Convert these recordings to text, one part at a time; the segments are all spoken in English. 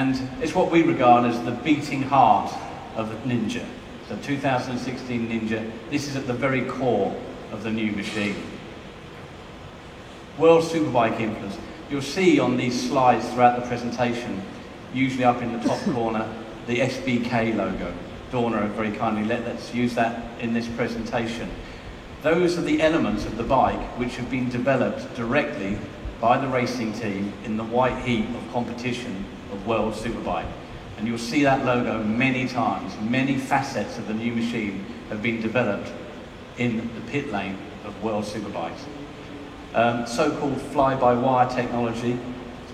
And it's what we regard as the beating heart of the Ninja. So 2016 Ninja, this is at the very core of the new machine. World Superbike influence. You'll see on these slides throughout the presentation, usually up in the top corner, the SBK logo. Dorna very kindly let us use that in this presentation. Those are the elements of the bike which have been developed directly by the racing team in the white heat of competition of World Superbike. And you'll see that logo many times. Many facets of the new machine have been developed in the pit lane of World Superbikes. So-called fly-by-wire technology.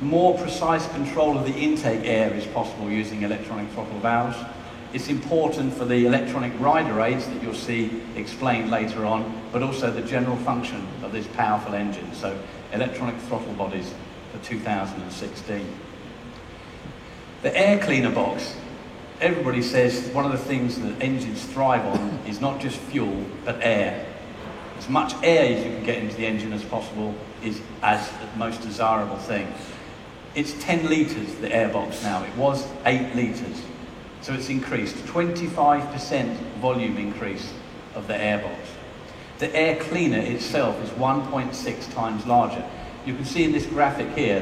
More precise control of the intake air is possible using electronic throttle valves. It's important for the electronic rider aids that you'll see explained later on, but also the general function of this powerful engine. So electronic throttle bodies for 2016. The air cleaner box. Everybody says one of the things that engines thrive on is not just fuel, but air. As much air as you can get into the engine as possible is as the most desirable thing. It's 10 litres, the airbox now. It was 8 litres. So it's increased, 25% volume increase of the airbox. The air cleaner itself is 1.6 times larger. You can see in this graphic here,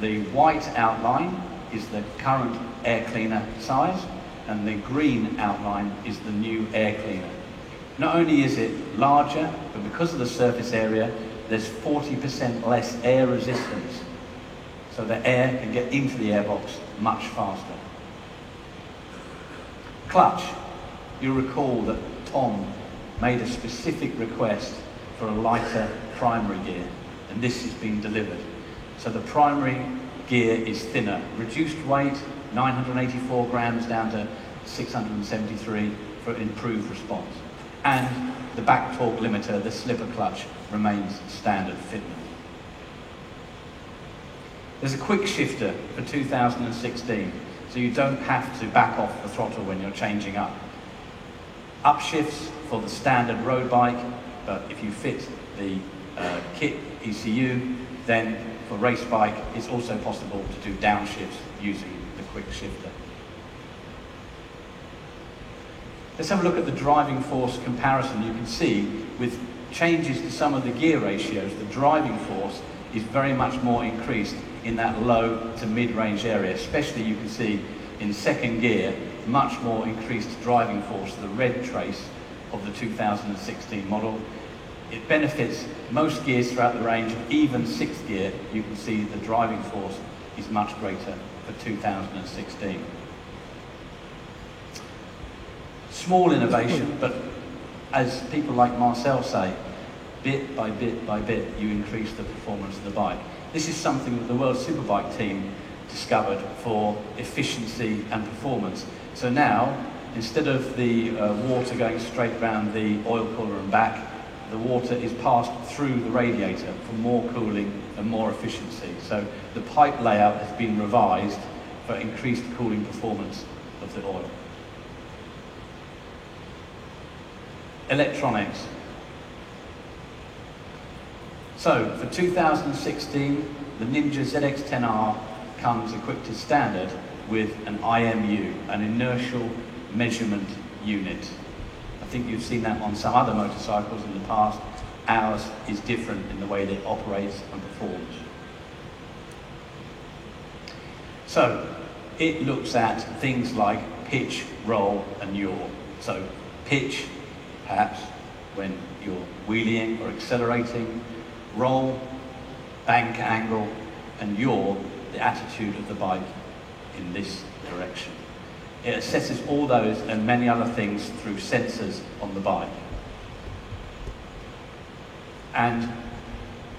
the white outline is the current air cleaner size, and the green outline is the new air cleaner. Not only is it larger, but because of the surface area, there's 40% less air resistance. So the air can get into the airbox much faster. Clutch. You'll recall that Tom made a specific request for a lighter primary gear, and this has been delivered. So the primary gear is thinner, reduced weight, 984 grams down to 673 for improved response. And the back torque limiter, the slipper clutch, remains standard fitment. There's a quick shifter for 2016, so you don't have to back off the throttle when you're changing up. Upshifts for the standard road bike, but if you fit the kit ECU, then for race bike, it's also possible to do downshifts using the quick shifter. Let's have a look at the driving force comparison. You can see with changes to some of the gear ratios, the driving force is very much more increased in that low to mid-range area. Especially you can see in second gear, much more increased driving force, the red trace of the 2016 model. It benefits most gears throughout the range. Even sixth gear, you can see the driving force is much greater for 2016. Small innovation, but as people like Marcel say, bit by bit by bit, you increase the performance of the bike. This is something that the World Superbike team discovered for efficiency and performance. So now, instead of the water going straight round the oil cooler and back, the water is passed through the radiator for more cooling and more efficiency. So the pipe layout has been revised for increased cooling performance of the oil. Electronics. So for 2016, the Ninja ZX-10R comes equipped as standard with an IMU, an inertial measurement unit. I think you've seen that on some other motorcycles in the past. Ours is different in the way that it operates and performs. So it looks at things like pitch, roll and yaw. So pitch, perhaps when you're wheeling or accelerating, roll, bank angle, and yaw, the attitude of the bike in this direction. It assesses all those and many other things through sensors on the bike. And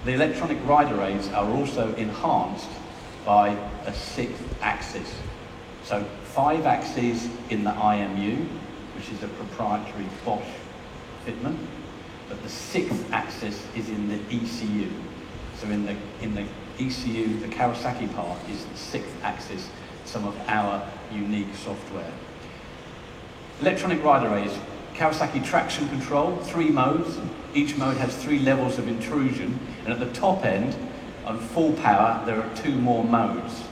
the electronic rider aids are also enhanced by a sixth axis. So 5 axes in the IMU, which is a proprietary Bosch fitment, but the 6th axis is in the ECU. So in the ECU, the Kawasaki part is the 6th axis, some of our unique software. Electronic rider aids, Kawasaki traction control, 3 modes. Each mode has 3 levels of intrusion, and at the top end, on full power, there are 2 more modes.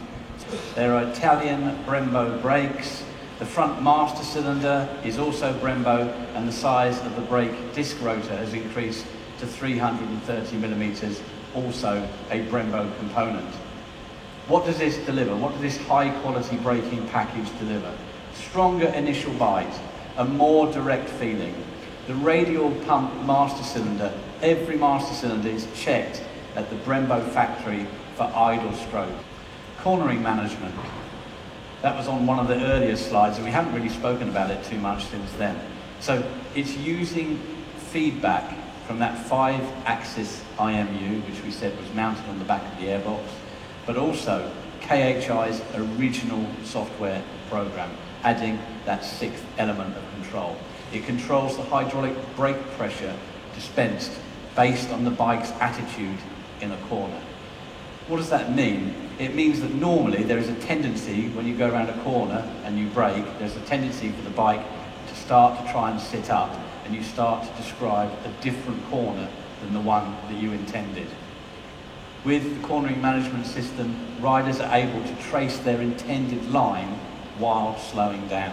There are Italian Brembo brakes. The front master cylinder is also Brembo, and the size of the brake disc rotor has increased to 330 millimeters, also a Brembo component. What does this deliver? What does this high quality braking package deliver? Stronger initial bite, a more direct feeling. The radial pump master cylinder, every master cylinder is checked at the Brembo factory for idle stroke. Cornering management. That was on one of the earlier slides, and we haven't really spoken about it too much since then. So it's using feedback from that 5-axis IMU, which we said was mounted on the back of the airbox, but also KHI's original software program, adding that 6th element of control. It controls the hydraulic brake pressure dispensed based on the bike's attitude in a corner. What does that mean? It means that normally there is a tendency, when you go around a corner and you brake, there's a tendency for the bike to start to try and sit up, and you start to describe a different corner than the one that you intended. With the cornering management system, riders are able to trace their intended line while slowing down.